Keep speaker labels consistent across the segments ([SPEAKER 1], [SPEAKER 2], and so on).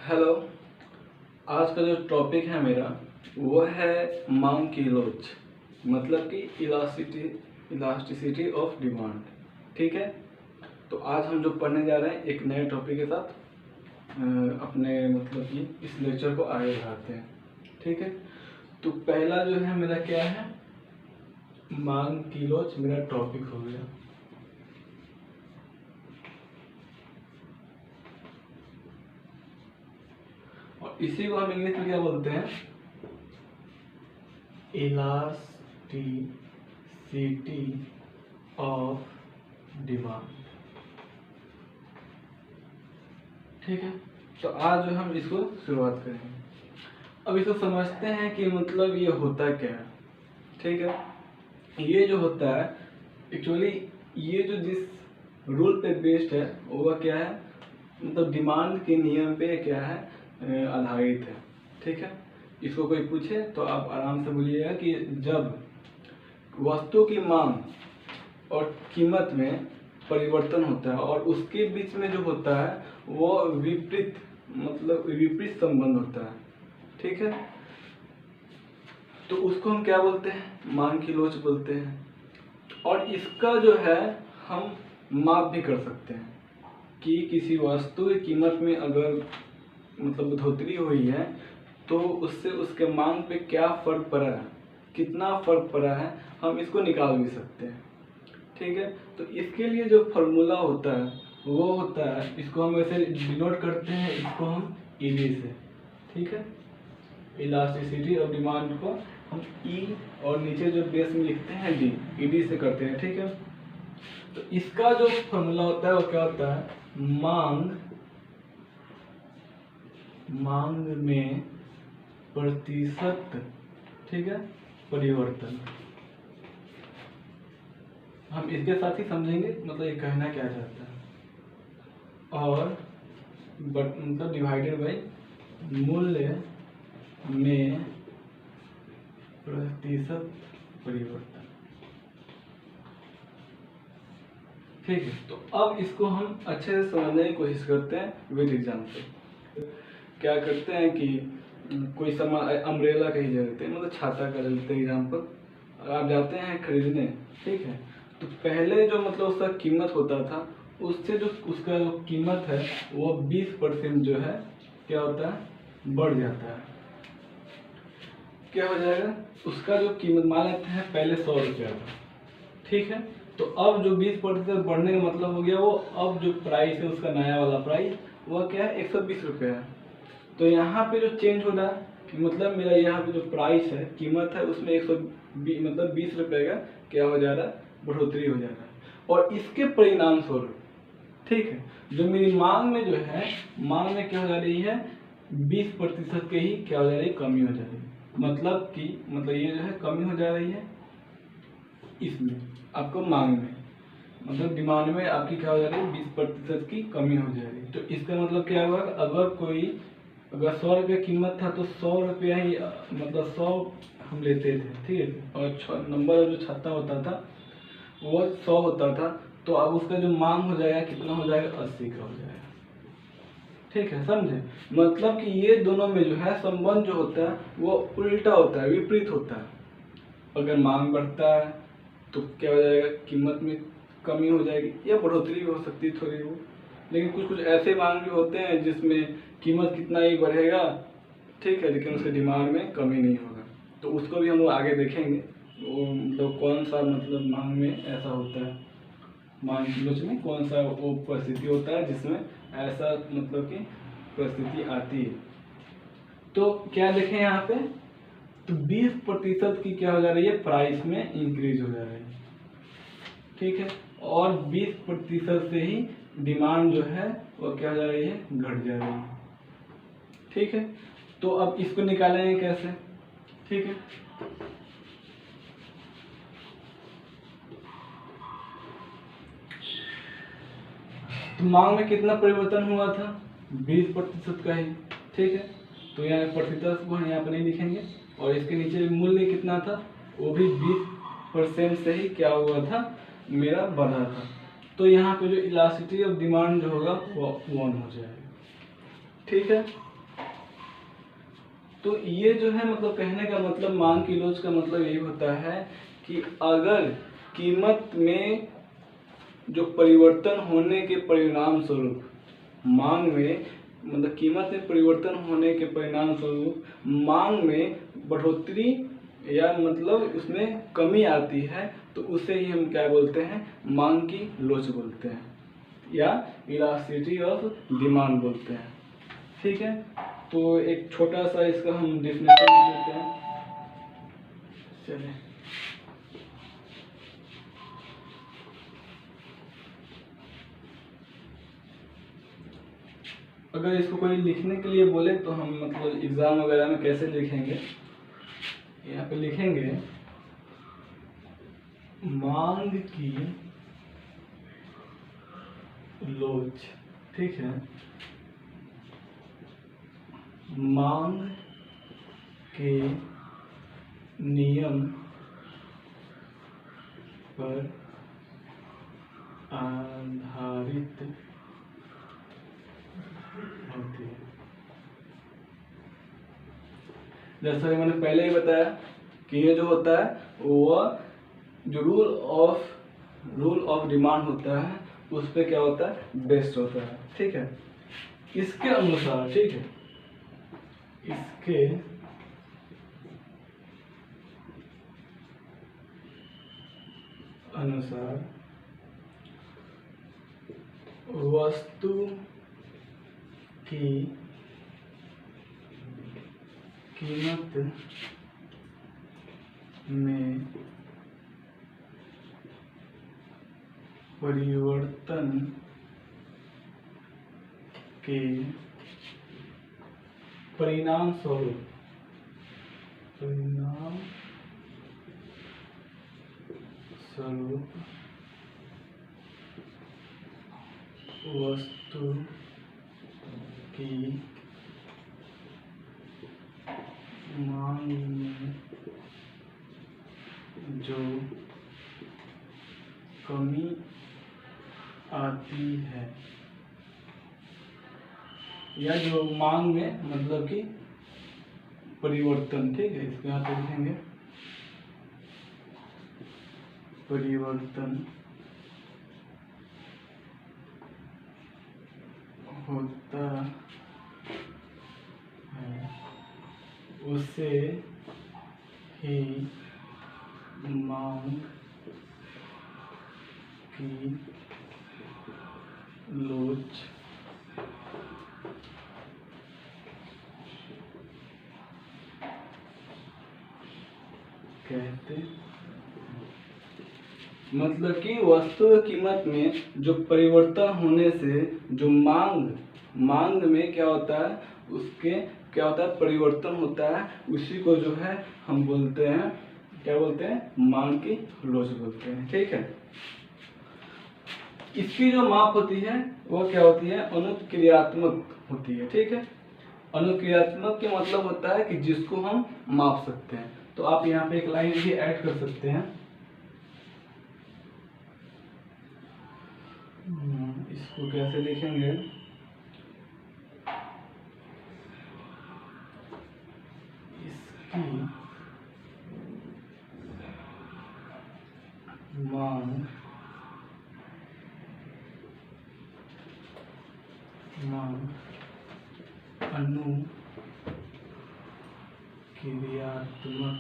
[SPEAKER 1] Hello. आज का जो टॉपिक है मेरा वो है मांग की लोच, मतलब कि इलास्टिसिटी ऑफ डिमांड। ठीक है, तो आज हम जो पढ़ने जा रहे हैं एक नए टॉपिक के साथ अपने मतलब कि इस लेक्चर को आगे बढ़ाते हैं। ठीक है, तो पहला जो है मेरा क्या है, मांग की लोच मेरा टॉपिक हो गया। और इसी को हम इंग्लिश में क्या बोलते हैं, इलास्टिसिटी ऑफ डिमांड। ठीक है, तो आज जो हम इसको शुरुआत करेंगे। अब इसको समझते हैं कि मतलब ये होता क्या है। ठीक है, ये जो होता है एक्चुअली ये जो जिस रूल पे बेस्ड है वो क्या है, मतलब डिमांड के नियम पे क्या है आधारित है। ठीक है, इसको कोई पूछे तो आप आराम से बोलिएगा कि जब वस्तु की मांग और कीमत में परिवर्तन होता है और उसके बीच में जो होता है वो विपरीत विपरीत संबंध होता है। ठीक है, तो उसको हम क्या बोलते हैं, मांग की लोच बोलते हैं। और इसका जो है हम माप भी कर सकते हैं कि किसी वस्तु की कीमत में अगर मतलब बढ़ोतरी हुई है तो उससे उसके मांग पे क्या फर्क पड़ा है, कितना फर्क पड़ा है, हम इसको निकाल भी सकते हैं। ठीक है, तो इसके लिए जो फॉर्मूला होता है वो होता है, इसको हम ऐसे डिनोट करते हैं, इसको हम ईडी से। ठीक है, इलास्टिसिटी ऑफ डिमांड को हम ई और नीचे जो बेस में लिखते हैं डी, ईडी से करते हैं। ठीक है, तो इसका जो फॉर्मूला होता है वो क्या होता है, मांग में प्रतिशत, ठीक है, परिवर्तन। हम इसके साथ ही समझेंगे मतलब ये कहना क्या चाहता है। और मतलब डिवाइडेड बाई मूल्य में प्रतिशत परिवर्तन। ठीक है, तो अब इसको हम अच्छे से समझने की कोशिश करते हैं विद एग्जाम्पल। क्या करते हैं कि कोई सामान अम्ब्रेला का ही ले लेते हैं, मतलब छाता का ले लेते हैं एग्जाम्पल। आप जाते हैं खरीदने, ठीक है, तो पहले जो मतलब उसका कीमत होता था उससे जो उसका जो कीमत है वो 20% जो है क्या होता है, बढ़ जाता है। क्या हो जाएगा, उसका जो कीमत मान लेते हैं पहले 100 रुपया था। ठीक है, तो अब जो 20% बढ़ने का मतलब हो गया वो अब जो प्राइस है उसका नया वाला प्राइस वो क्या है, 120 रुपये है। तो यहाँ पे जो चेंज हो रहा है मतलब मेरा यहाँ पे जो प्राइस है, कीमत है, उसमें 20 रुपये का क्या हो जा रहा है, बढ़ोतरी हो जा रहा है। और इसके परिणाम स्वरूप, ठीक है, जो मेरी मांग में जो है, मांग में क्या हो जा रही है, 20% के ही क्या हो जा रही है, कमी हो जा रही है। मतलब ये जो है कमी हो जा रही है इसमें आपको मांग में, मतलब डिमांड में आपकी क्या हो जा रही है, 20% की कमी हो जा रही है। तो इसका मतलब क्या हुआ, अगर 100 रुपये कीमत था तो 100 रुपया ही मतलब 100 हम लेते थे। ठीक है, और नंबर जो छाता होता था वो 100 होता था, तो अब उसका जो मांग हो जाएगा कितना हो जाएगा, 80 का हो जाएगा। ठीक है, समझे, मतलब कि ये दोनों में जो है संबंध जो होता है वो उल्टा होता है, विपरीत होता है। अगर मांग बढ़ता है तो क्या हो जाएगा, कीमत में कमी हो जाएगी या बढ़ोतरी भी हो सकती है थोड़ी बहुत। लेकिन कुछ ऐसे मांग भी होते हैं जिसमें कीमत कितना ही बढ़ेगा, ठीक है, लेकिन उसके डिमांड में कमी नहीं होगा। तो उसको भी हम लोग आगे देखेंगे, वो मतलब कौन सा मतलब मांग में ऐसा होता है, मांग की लोच में कौन सा वो परिस्थिति होता है जिसमें ऐसा मतलब कि परिस्थिति आती है। तो क्या देखें यहाँ पे, तो 20% की क्या हो जा रही है, प्राइस में इंक्रीज हो जा रही है। ठीक है, और 20% से ही डिमांड जो है वो क्या हो जा रही है, घट जा रही है। ठीक है, तो अब इसको निकालेंगे कैसे। ठीक है, तो मांग में कितना परिवर्तन हुआ था, 20% का ही। ठीक है, तो यहाँ प्रतिशत को यहाँ पर नहीं लिखेंगे, और इसके नीचे मूल्य कितना था, वो भी 20% से ही क्या हुआ था, मेरा बढ़ा था। तो यहाँ पे जो इलास्टिसिटी ऑफ डिमांड जो होगा वो 1 हो जाएगा। ठीक है, तो ये जो है मतलब कहने का मतलब मांग की लोच का मतलब यही होता है कि अगर कीमत में जो परिवर्तन होने के परिणाम स्वरूप मांग में मतलब कीमत में परिवर्तन होने के परिणाम स्वरूप मांग में बढ़ोतरी या मतलब उसमें कमी आती है, तो उसे ही हम क्या बोलते हैं, मांग की लोच बोलते हैं या इलास्टिसिटी ऑफ डिमांड बोलते हैं। ठीक है, तो एक छोटा सा इसका हम डेफिनेशन देते हैं। चलिए, अगर इसको कोई लिखने के लिए बोले तो हम मतलब एग्जाम वगैरह में कैसे लिखेंगे, यहाँ पे लिखेंगे मांग की लोच। ठीक है, मांग के नियम पर आधारित होती है। जैसा कि मैंने पहले ही बताया कि ये जो होता है वो जो रूल ऑफ डिमांड होता है उस पे क्या होता है, बेस्ड होता है। ठीक है, इसके अनुसार, ठीक है, इसके अनुसार वस्तु की कीमत में परिवर्तन के परिणाम स्वरूप वस्तु की मांग में जो कमी आती है या जो मांग में मतलब कि परिवर्तन, ठीक है, इसको यहाँ पे लिखेंगे परिवर्तन होता है, उसे ही मांग की लोच कहते। मतलब कि वस्तु की कीमत में जो परिवर्तन होने से जो मांग में क्या होता है, उसके क्या होता है, परिवर्तन होता है, उसी को जो है हम बोलते हैं, क्या बोलते हैं, मांग की लोच बोलते हैं। ठीक है, इसकी जो माप होती है वो क्या होती है, अनुक्रियात्मक होती है। ठीक है, अनुक्रियात्मक के मतलब होता है कि जिसको हम माप सकते हैं। तो आप यहाँ पे एक लाइन भी ऐड कर सकते हैं, इसको कैसे लिखेंगे, इसकी मांग अनुक्रियात्मक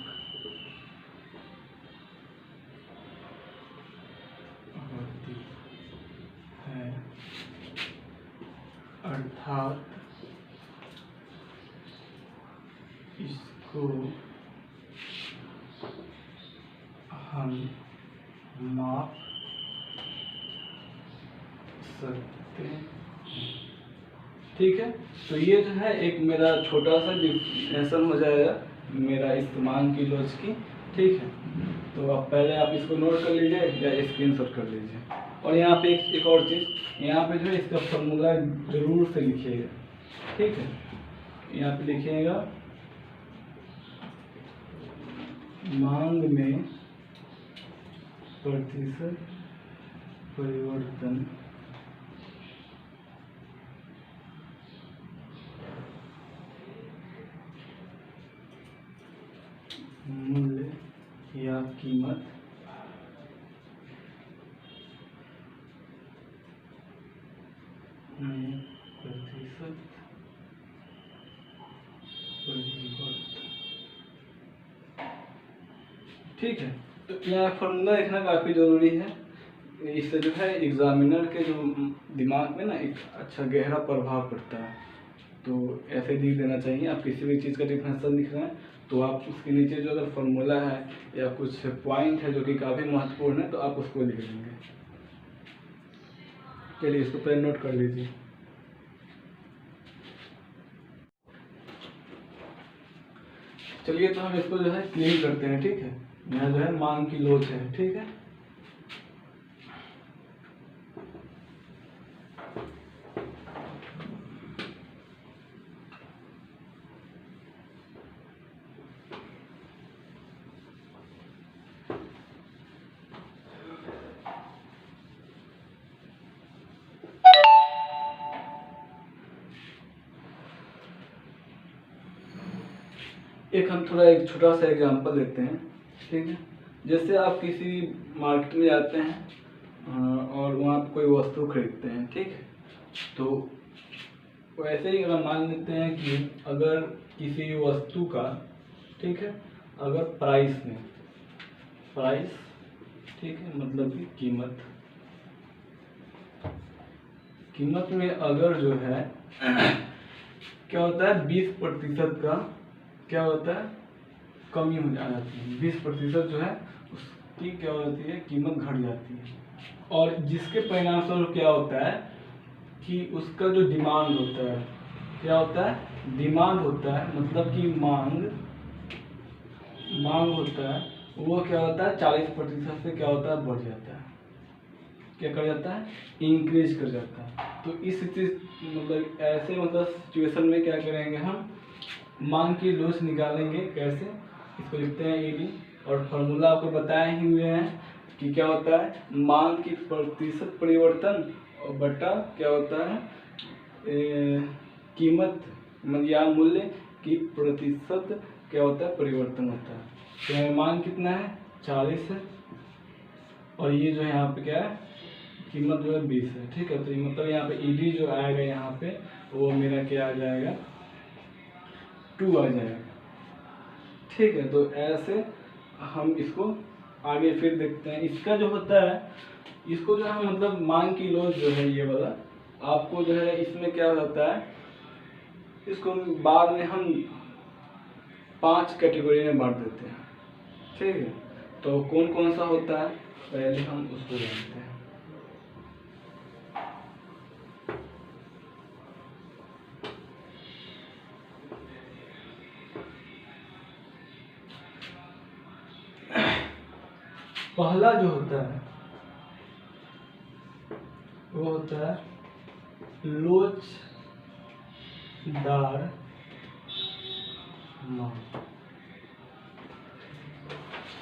[SPEAKER 1] होती है, अर्थात इसको हम माप सकते हैं। ठीक है, तो ये जो है एक मेरा छोटा सा डिफिनेशन हो जाएगा मेरा इस मांग की लोच की। ठीक है, तो आप पहले आप इसको नोट कर लीजिए या स्क्रीनशॉट कर लीजिए। और यहाँ पे एक और चीज़, यहाँ पे जो है इसका फॉर्मूला जरूर से लिखिएगा। ठीक है, यहाँ पे लिखिएगा मांग में प्रतिशत परिवर्तन मूल्य या कीमत में प्रतिशत परिवर्तन। ठीक है, तो यहाँ फॉर्मूला लिखना काफ़ी ज़रूरी है। इससे जो है एग्जामिनर के जो दिमाग में ना एक अच्छा गहरा प्रभाव पड़ता है। तो ऐसे लिख देना चाहिए। आप किसी भी चीज़ का डिफरेंशियल लिख रहे हैं तो आप उसके नीचे जो अगर फॉर्मूला है या कुछ पॉइंट है जो कि काफ़ी महत्वपूर्ण है तो आप उसको लिख देंगे। चलिए इसको पहले नोट कर लीजिए। चलिए तो हम इसको जो है क्लीन करते हैं। ठीक है, यहाँ जो है मांग की लोच है। ठीक है, हम थोड़ा एक छोटा सा एग्जांपल लेते हैं। ठीक है, जैसे आप किसी मार्केट में जाते हैं और वहाँ पर कोई वस्तु खरीदते हैं। ठीक है, तो वैसे ही अगर मान लेते हैं कि अगर किसी वस्तु का, ठीक है, अगर प्राइस ठीक है, मतलब कि कीमत में अगर जो है क्या होता है 20% का क्या होता है कमी हो जाती है। 20% जो है उसकी क्या होती है कीमत घट जाती है। और जिसके परिणाम स्वरूप क्या होता है कि उसका जो डिमांड होता है क्या होता है, डिमांड होता है, मतलब कि मांग होता है, वो क्या होता है 40% से क्या होता है बढ़ जाता है। क्या कर जाता है, इंक्रीज कर जाता है। तो इस मतलब ऐसे मतलब सिचुएशन में क्या करेंगे, हम मांग की लोच निकालेंगे। कैसे, इसको लिखते हैं ईडी और फॉर्मूला आपको बताए ही हुए हैं कि क्या होता है मांग की प्रतिशत परिवर्तन और बटा क्या होता है कीमत या मूल्य की प्रतिशत क्या होता है परिवर्तन होता है। तो मांग कितना है 40 है और ये जो है यहाँ पे क्या है कीमत जो है 20 है। ठीक है, तो मतलब यहाँ पे ईडी जो आएगा यहाँ पे वो मेरा क्या आ जाएगा 2 आ जाएगा। ठीक है, तो ऐसे हम इसको आगे फिर देखते हैं। इसका जो होता है इसको जो है मतलब मांग की लोच जो है ये वाला आपको जो है इसमें क्या होता है, इसको बाद में हम 5 कैटेगरी में बांट देते हैं। ठीक है, तो कौन कौन सा होता है पहले हम उसको जानते हैं। पहला जो होता है वो होता है लोचदार मांग,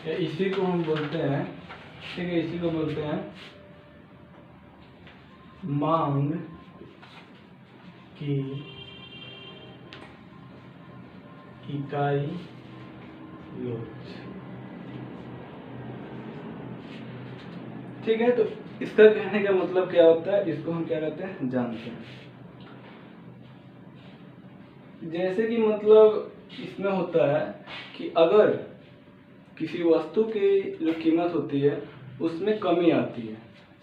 [SPEAKER 1] या इसी को हम बोलते हैं, ठीक है, इसी को बोलते हैं मांग की इकाई लोच। ठीक है, तो इसका कहने का मतलब क्या होता है, इसको हम क्या कहते हैं जानते हैं। जैसे कि मतलब इसमें होता है कि अगर किसी वस्तु की जो कीमत होती है उसमें कमी आती है,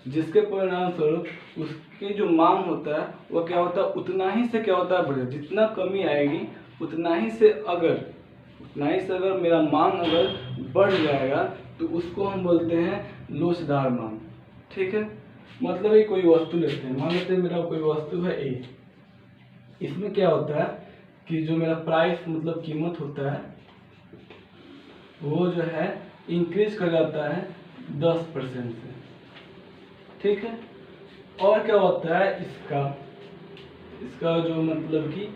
[SPEAKER 1] जिसके परिणाम स्वरूप उसकी जो मांग होता है वो क्या होता है उतना ही से क्या होता है बढ़े। जितना कमी आएगी उतना ही से अगर मेरा मांग अगर बढ़ जाएगा तो उसको हम बोलते हैं लोचदार मांग। ठीक है, मतलब ये कोई वस्तु लेते हैं, मान लेते हैं मेरा कोई वस्तु है ए, इसमें क्या होता है कि जो मेरा प्राइस मतलब कीमत होता है वो जो है इंक्रीज कर जाता है 10% से। ठीक है, और क्या होता है इसका जो मतलब कि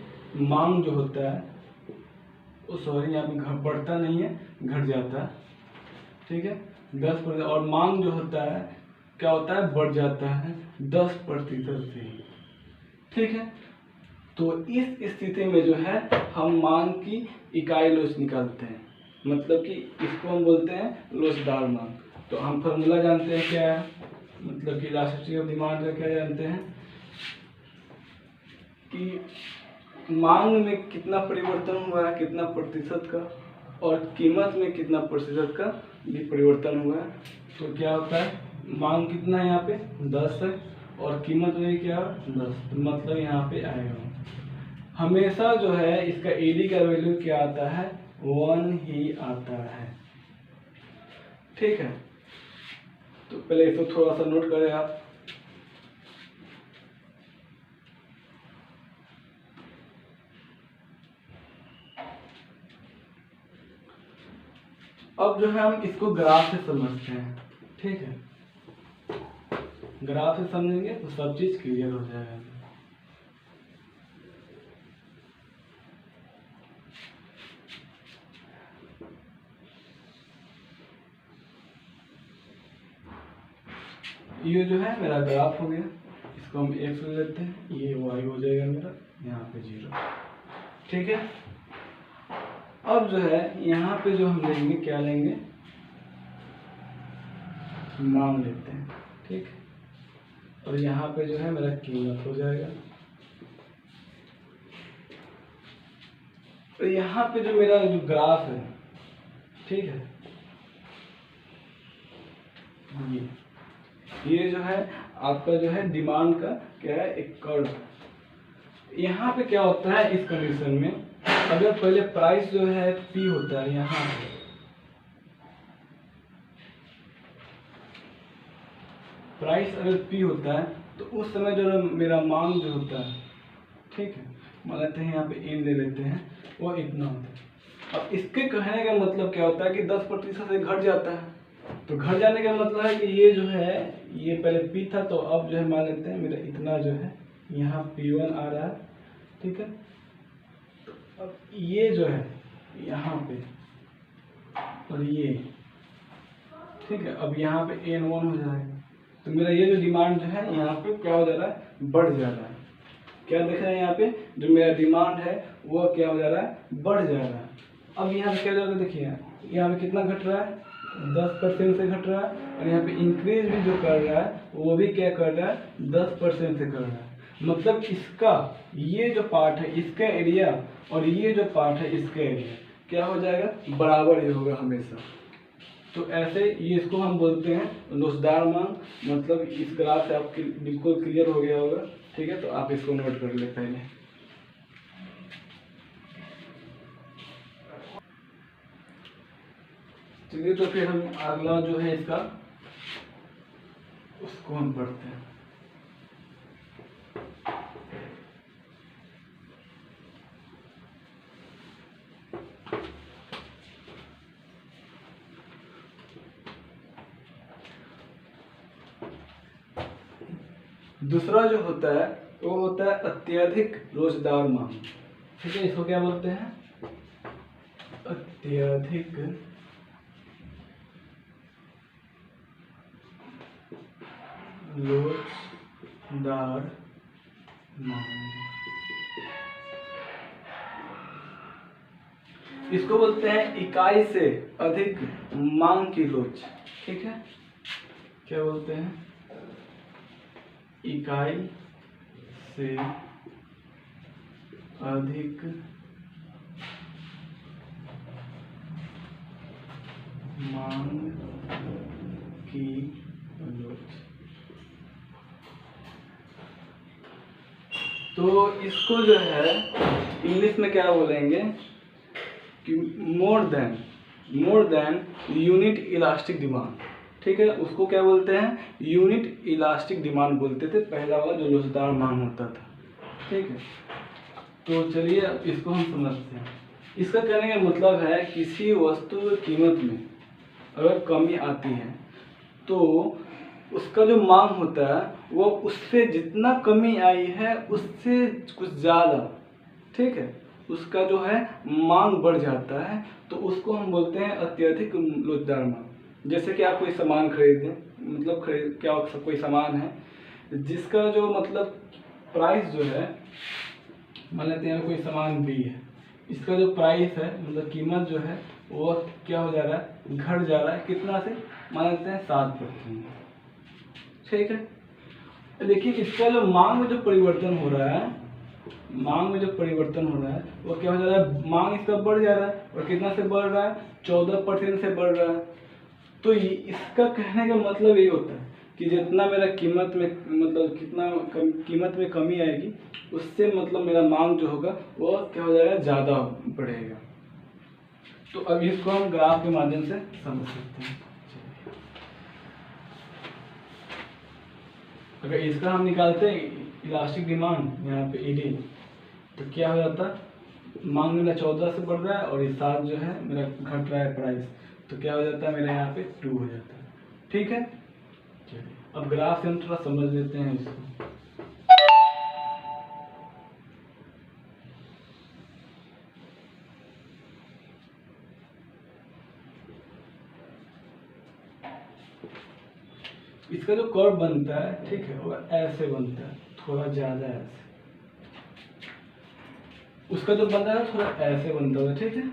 [SPEAKER 1] मांग जो होता है वो सॉरी यहाँ पे बढ़ता नहीं है घट जाता है। ठीक है, 10%, और मांग जो होता है क्या होता है बढ़ जाता है 10% से। ठीक है, तो इस स्थिति में जो है हम मांग की इकाई लोच निकालते हैं। मतलब कि इसको हम बोलते हैं लोचदार मांग। तो हम फॉर्मूला जानते हैं क्या है, मतलब कि इलास्टिसिटी ऑफ डिमांड का क्या जानते हैं कि मांग में कितना परिवर्तन हुआ है, कितना प्रतिशत का, और कीमत में कितना प्रतिशत का भी परिवर्तन हुआ है। तो क्या होता है, मांग कितना है यहाँ पे 10 है और कीमत में क्या 10, तो मतलब यहाँ पे आएगा हमेशा जो है इसका एडी का वैल्यू क्या आता है 1 ही आता है। ठीक है, तो पहले इसको थोड़ा सा नोट करें आप। अब जो है हम इसको ग्राफ से समझते हैं। ठीक है, ग्राफ से समझेंगे तो सब चीज क्लियर हो जाएगा। ये जो है मेरा ग्राफ हो गया, इसको हम x ले लेते हैं, ये y हो जाएगा मेरा, यहाँ पे 0। ठीक है, अब जो है यहाँ पे जो हम लेंगे क्या लेंगे, मांग लेते हैं। ठीक, और यहाँ पे जो है मेरा कीमत हो जाएगा, और यहाँ पे जो मेरा जो ग्राफ है, ठीक है, ये जो है आपका जो है डिमांड का क्या है एक कर्व। यहाँ पे क्या होता है इस कंडीशन में, अगर पहले प्राइस जो है P होता है, यहाँ प्राइस अगर P होता है तो उस समय जो मेरा मांग जो होता है, ठीक है, मान लेते हैं यहाँ पे N ले लेते हैं, वो इतना होता है। अब इसके कहने का मतलब क्या होता है कि 10% से घट जाता है, तो घट जाने का मतलब है कि ये जो है ये पहले P था, तो अब जो है मान लेते हैं मेरा इतना जो है यहाँ P1 आ रहा है। ठीक है, तो अब ये जो है यहाँ पे और ये, ठीक है, अब यहाँ पे N1 हो जाएगा, तो मेरा ये जो डिमांड जो है यहाँ पे क्या हो जा रहा है, बढ़ जा रहा है। क्या देख रहे हैं यहाँ पे जो मेरा डिमांड है वो क्या हो जा रहा है, बढ़ जा रहा है। अब यहाँ पे क्या जा रहा है, देखिए यहाँ पे कितना घट रहा है, 10% से घट रहा है, और यहाँ पे इंक्रीज भी जो कर रहा है वो भी क्या कर रहा है, 10% से कर रहा है। मतलब इसका ये जो पार्ट है इसका एरिया और ये जो पार्ट है इसका एरिया क्या हो जाएगा, बराबर ही होगा हमेशा। तो ऐसे ये इसको हम बोलते हैं लोचदार मांग। मतलब इस ग्राफ से आपके बिल्कुल क्लियर हो गया होगा। ठीक है, तो आप इसको नोट कर ले पहले। चलिए, तो फिर हम अगला जो है इसका उसको हम पढ़ते हैं। दूसरा जो होता है वो होता है अत्यधिक लोचदार मांग। ठीक है, इसको क्या बोलते हैं, अत्यधिक लोचदार मांग। इसको बोलते हैं इकाई से अधिक मांग की लोच। ठीक है, क्या बोलते हैं, इकाई से अधिक मांग की लोच। तो इसको जो है इंग्लिश में क्या बोलेंगे कि more than unit elastic demand. ठीक है, उसको क्या बोलते हैं, यूनिट इलास्टिक डिमांड बोलते थे, पहला वाला जो लोचदार मांग होता था। ठीक है, तो चलिए इसको हम समझते हैं। इसका कहने का मतलब है किसी वस्तु की कीमत में अगर कमी आती है तो उसका जो मांग होता है वो उससे जितना कमी आई है उससे कुछ ज़्यादा, ठीक है, उसका जो है मांग बढ़ जाता है, तो उसको हम बोलते हैं अत्यधिक लोचदार मांग। जैसे कि आप कोई सामान खरीदें, मतलब क्या कोई सामान है जिसका जो मतलब प्राइस जो है, मान लेते हैं कोई सामान B है, इसका जो प्राइस है मतलब कीमत जो है वो क्या हो जा रहा है, घट जा रहा है। कितना से, मान लेते हैं 7%। ठीक है, लेकिन इसका जो मांग में जो परिवर्तन हो रहा है, मांग में जो परिवर्तन हो रहा है वो क्या हो जा रहा है, मांग इसका बढ़ जा रहा है। और कितना से बढ़ रहा है, 14% से बढ़ रहा है। तो इसका कहने का मतलब ये होता है कि जितना मेरा कीमत में मतलब कितना कीमत में कमी आएगी, उससे मतलब मेरा मांग जो होगा वो क्या हो जाएगा, ज़्यादा बढ़ेगा। तो अब इसको हम ग्राफ के माध्यम से समझ सकते हैं। अगर इसका हम निकालते हैं इलास्टिक डिमांड यहाँ पे ईडी, तो क्या हो जाता, मांग मेरा 14 से बढ़ रहा है और ये 7 जो है मेरा घट रहा है प्राइस, तो क्या हो जाता है मेरा यहाँ पे 2 हो जाता है। ठीक है, चलिए अब ग्राफ से हम थोड़ा समझ लेते हैं इसको। इसका जो कर्व बनता है, ठीक है, वो ऐसे बनता है, थोड़ा ज्यादा ऐसे। उसका जो बनता है थोड़ा ऐसे बनता है। ठीक है,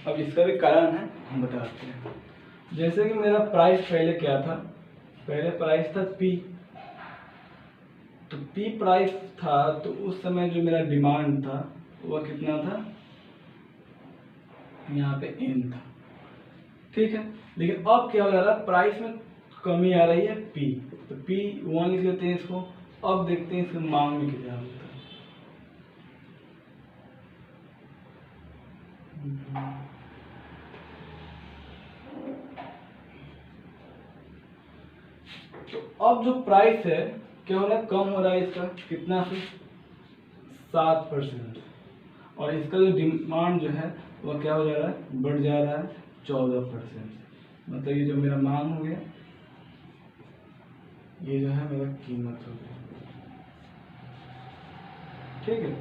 [SPEAKER 1] अब इसका भी कारण है, हम बताते हैं। जैसे कि मेरा प्राइस पहले क्या था, पहले प्राइस था P, तो P प्राइस था, तो उस समय जो मेरा डिमांड था वह कितना था, यहाँ पे N था। ठीक है, लेकिन अब क्या हो जा रहा है, प्राइस में कमी आ रही है P, तो P1 लिख लेते हैं इसको। अब देखते हैं इसकी मांग में कितना होता है। तो अब जो प्राइस है क्या हो रहा है, कम हो रहा है इसका, कितना से 7%। और इसका जो डिमांड जो है वह क्या हो जा रहा है, बढ़ जा रहा है 14%। मतलब ये जो मेरा मांग हो गया, ये जो है मेरा कीमत हो गया। ठीक है,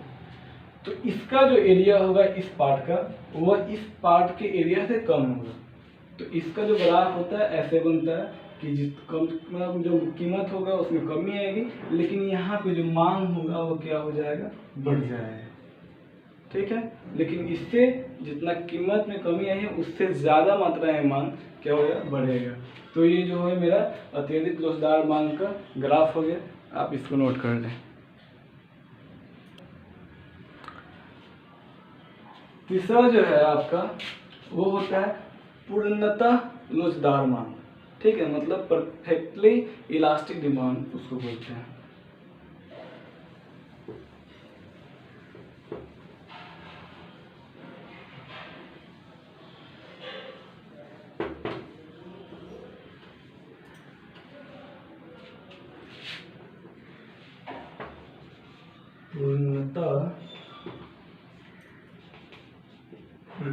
[SPEAKER 1] तो इसका जो एरिया होगा इस पार्ट का, वह इस पार्ट के एरिया से कम होगा। तो इसका जो ग्राफ होता है ऐसे बनता है कि जिस कम मतलब जो कीमत होगा उसमें कमी आएगी, लेकिन यहाँ पे जो मांग होगा वो क्या हो जाएगा, बढ़ जाएगा। ठीक है, लेकिन इससे जितना कीमत में कमी आई है उससे ज़्यादा मात्रा में मांग क्या होगा, बढ़ेगा। तो ये जो है मेरा अत्यधिक लोचदार मांग का ग्राफ हो गया, आप इसको नोट कर लें। तीसरा जो है आपका वो होता है पूर्णतः लोचदार मांग। ठीक है, मतलब परफेक्टली इलास्टिक डिमांड उसको बोलते हैं। पूर्णतः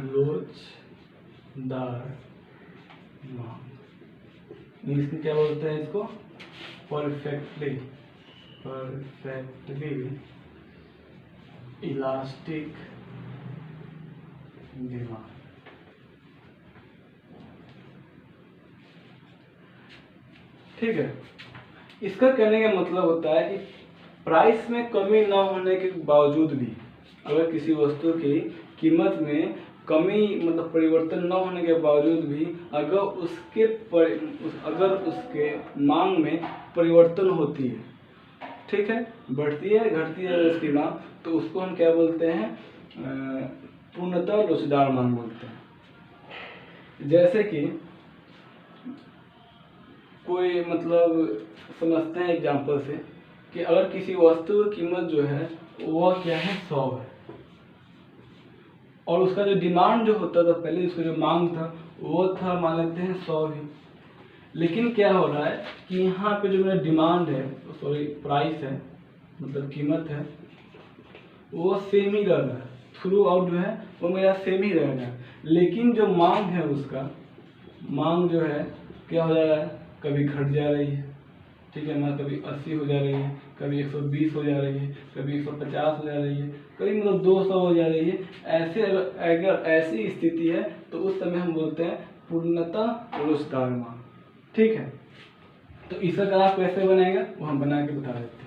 [SPEAKER 1] लोचदार मांग, इसमें क्या बोलते हैं इसको, परफेक्टली इलास्टिक डिमांड। ठीक है, इसका कहने का मतलब होता है कि प्राइस में कमी न होने के बावजूद भी अगर किसी वस्तु की कीमत में कमी मतलब परिवर्तन न होने के बावजूद भी अगर उसके मांग में परिवर्तन होती है, ठीक है, बढ़ती है घटती है उसकी मांग, तो उसको हम क्या बोलते हैं, पूर्णतः लोचदार मांग बोलते हैं। जैसे कि कोई मतलब समझते हैं एग्जांपल से कि अगर किसी वस्तु की कीमत जो है वह क्या है, 100 है, और उसका जो डिमांड जो होता था पहले, उसका जो मांग था वो था मान लेते हैं 100 ही। लेकिन क्या हो रहा है कि यहाँ पे जो मेरा डिमांड है, सॉरी प्राइस है, मतलब कीमत है, वो सेम ही रह रहा है, थ्रू आउट जो है वो मेरा सेम ही रह रहा है। लेकिन जो मांग है उसका, मांग जो है क्या हो जा रहा है, कभी घट जा रही है, ठीक है, मतलब कभी 80 हो जा रही है, कभी 120 हो जा रही है, कभी 150 हो जा रही है, कभी मतलब 200 हो जा रही है। ऐसे अगर ऐसी स्थिति है तो उस समय हम बोलते हैं पूर्णतः लोचदार मांग। ठीक है, तो इसका ग्राफ कैसे बनेगा वो हम बना के बता देते हैं।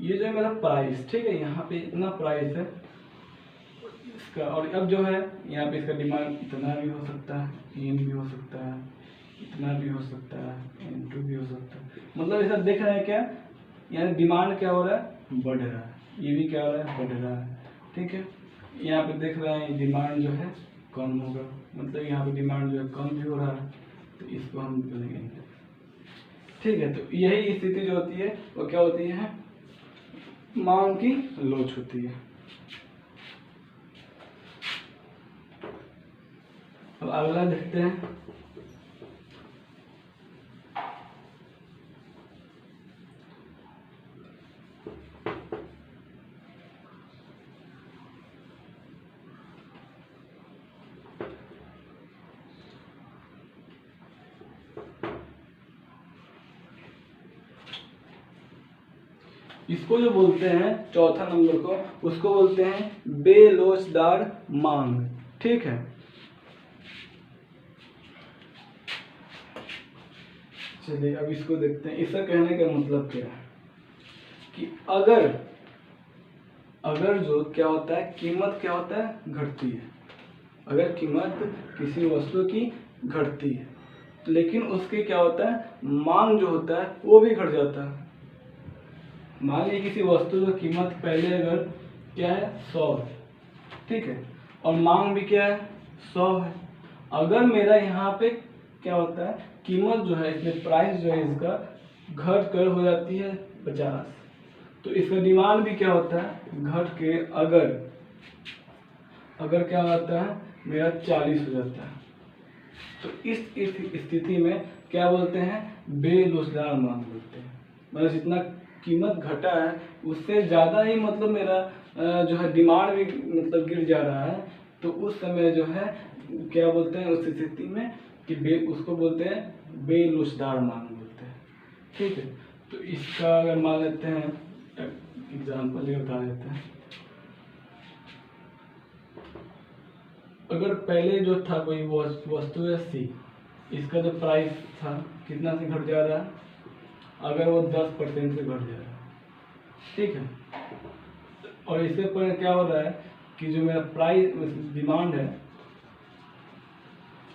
[SPEAKER 1] ये जो है मेरा प्राइस, ठीक है, यहाँ पे इतना प्राइस है इसका। और अब जो है यहाँ पे इसका डिमांड इतना भी हो सकता है, एन भी हो सकता है, इतना भी हो सकता है, N2 भी हो सकता है। मतलब ऐसा देख रहे हैं क्या, यहाँ डिमांड क्या हो रहा है, बढ़ रहा है, ये भी क्या हो रहा है, बढ़ रहा है, ठीक है। यहाँ पे देख रहे हैं डिमांड जो है कम होगा, मतलब यहाँ पे डिमांड जो है कम भी हो रहा है, तो इसको हम बोलेंगे, ठीक है। तो यही स्थिति जो होती है वो क्या होती है, मांग की लोच होती है। अब अगला देखते हैं। इसको जो बोलते हैं चौथा नंबर को, उसको बोलते हैं बेलोचदार मांग, ठीक है। चलिए अब इसको देखते हैं। इसका कहने का मतलब क्या है कि अगर जो क्या होता है, कीमत क्या होता है, घटती है। अगर कीमत किसी वस्तु की घटती है, लेकिन उसके क्या होता है, मांग जो होता है वो भी घट जाता है। मान लीजिए किसी वस्तु की कीमत पहले अगर क्या है 100 है, ठीक है, और मांग भी क्या है 100 है। अगर मेरा यहाँ पे क्या होता है, कीमत जो है इसमें प्राइस जो है इसका घट कर हो जाती है 50, तो इसका डिमांड भी क्या होता है, घट के अगर क्या होता है मेरा 40 हो जाता है। तो इस स्थिति में क्या बोलते हैं, बेलोचदार मांग बोलते हैं। मतलब जितना कीमत घटा है उससे ज़्यादा ही मतलब मेरा जो है डिमांड भी मतलब गिर जा रहा है, तो उस समय जो है क्या बोलते हैं उस स्थिति में कि उसको बोलते हैं बेलोचदार मांग बोलते हैं, ठीक है। तो इसका अगर मान लेते हैं एग्जाम्पल ये बता देते हैं। अगर पहले जो था कोई वस्तु है सी, इसका जो प्राइस था कितना से घट जा रहा है, अगर वो 10% से घट जा रहा है, ठीक है। और इससे पर क्या हो रहा है कि जो मेरा प्राइस डिमांड है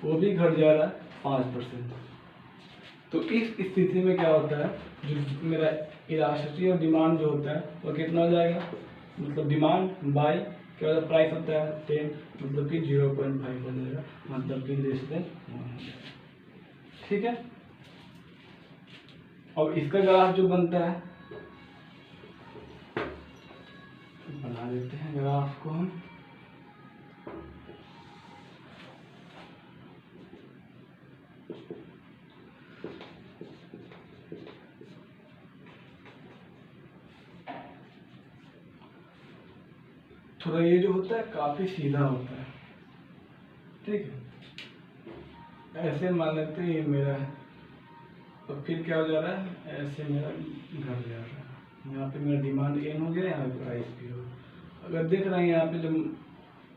[SPEAKER 1] वो भी घट जा रहा है 5%। तो इस स्थिति में क्या होता है, जो मेरा इलास्टिसिटी और डिमांड जो होता है वो कितना हो जाएगा, मतलब डिमांड बाई क्या होता है, प्राइस होता है 10, मतलब कि 0.5 हो जाएगा, मतलब कि लेस देन 1, ठीक है। और इसका ग्राफ जो बनता है, बना देते हैं ग्राफ को हम। थोड़ा ये जो होता है काफी सीधा होता है, ठीक है। ऐसे मान लेते हैं ये मेरा है, तो फिर क्या हो जा रहा है, ऐसे मेरा घट जा रहा है। यहाँ पे मेरा डिमांड एन हो गया, यहाँ पे प्राइस भी हो। अगर देख रहे हैं यहाँ पे जो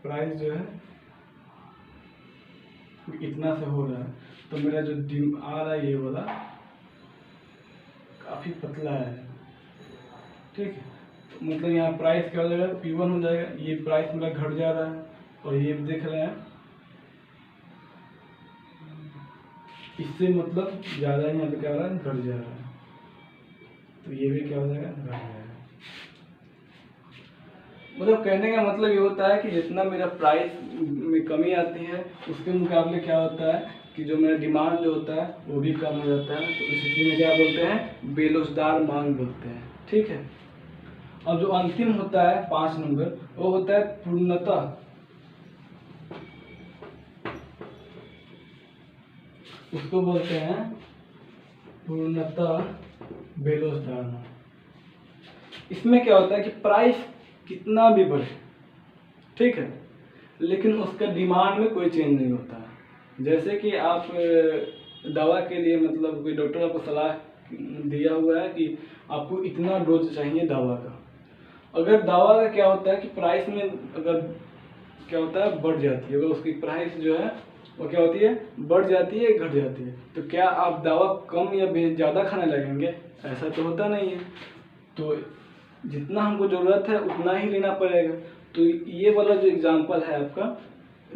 [SPEAKER 1] प्राइस जो है इतना से हो रहा है, तो मेरा जो आ रहा है ये वाला काफी पतला है, ठीक है। तो मतलब यहाँ प्राइस क्या हो जाएगा, P1 हो जाएगा। ये प्राइस मेरा घट जा रहा है, और ये देख रहे हैं इससे मतलब ज़्यादा यहाँ पे क्या हो रहा है, घट जा रहा है। तो ये भी क्या हो जाएगा, घट जाएगा। मतलब कहने का मतलब ये होता है कि जितना मेरा प्राइस में कमी आती है उसके मुकाबले क्या होता है कि जो मेरा डिमांड जो होता है वो भी कम हो जाता है। तो इस स्थिति में क्या बोलते हैं, बेलोचदार मांग बोलते हैं, ठीक है। अब जो अंतिम होता है 5 नंबर, वो होता है पूर्णतः। उसको बोलते हैं पूर्णतः बेलोचदार मांग। इसमें क्या होता है कि प्राइस कितना भी बढ़े, ठीक है, लेकिन उसका डिमांड में कोई चेंज नहीं होता। जैसे कि आप दवा के लिए मतलब कोई डॉक्टर आपको सलाह दिया हुआ है कि आपको इतना डोज चाहिए दवा का। अगर दवा का क्या होता है कि प्राइस में अगर क्या होता है, बढ़ जाती है। अगर उसकी प्राइस जो है वो क्या होती है, बढ़ जाती है, घट जाती है। तो क्या आप दवा कम या ज़्यादा खाने लगेंगे? ऐसा तो होता नहीं है। तो जितना हमको ज़रूरत है उतना ही लेना पड़ेगा। तो ये वाला जो एग्जाम्पल है आपका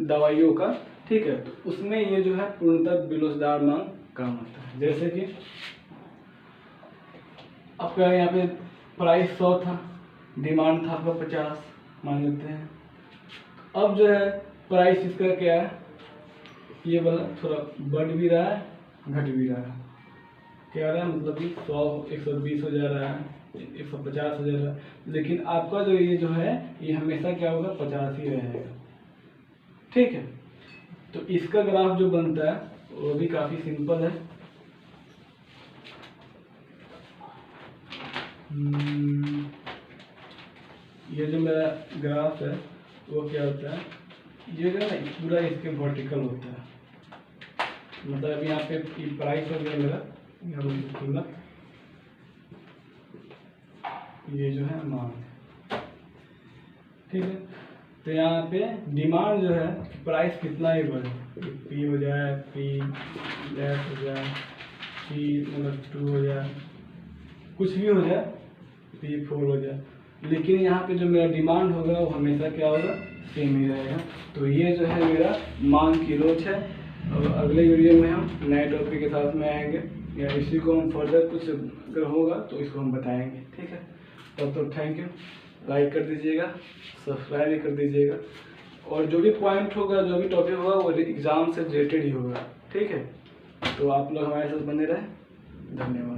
[SPEAKER 1] दवाइयों का, ठीक है, तो उसमें ये जो है पूर्णतः विलोचदार मांग काम आता है। जैसे कि आपका यहाँ पे प्राइस 100 था, डिमांड था आपका 50 मान लेते हैं। अब जो है प्राइस इसका क्या है, ये वाला थोड़ा बढ़ भी रहा है, घट भी रहा है। क्या रहा है, मतलब कि 100 120 हो जा रहा है, 150 हो जा रहा है। लेकिन आपका जो ये जो है ये हमेशा क्या होगा, 50 ही रहेगा, ठीक है। तो इसका ग्राफ जो बनता है वो भी काफ़ी सिंपल है। ये जो मेरा ग्राफ है वो क्या होता है, ये जो है ना पूरा इसके वर्टिकल होता है। मतलब यहाँ पे प्राइस हो गया मेरा, यहाँ पूरा ये जो है मांग, ठीक है। तो यहाँ पे डिमांड जो है प्राइस कितना ही बढ़े, पी हो जाए, पी लेस हो जाए, पी मतलब 2 हो जाए, कुछ भी हो जाए, P4 हो जाए, लेकिन यहाँ पे जो मेरा डिमांड होगा वो हमेशा क्या होगा, सेम ही रहेगा। तो ये जो है मेरा मांग की रोच है। और अगले वीडियो में हम नए टॉपिक के साथ में आएंगे, या इसी को हम फर्दर कुछ अगर होगा तो इसको हम बताएंगे, ठीक है। तब तो थैंक यू, लाइक कर दीजिएगा, सब्सक्राइब भी कर दीजिएगा। और जो भी पॉइंट होगा, जो भी टॉपिक होगा वो एग्ज़ाम से रिलेटेड ही होगा, ठीक है। तो आप लोग हमारे साथ बने रहें, धन्यवाद।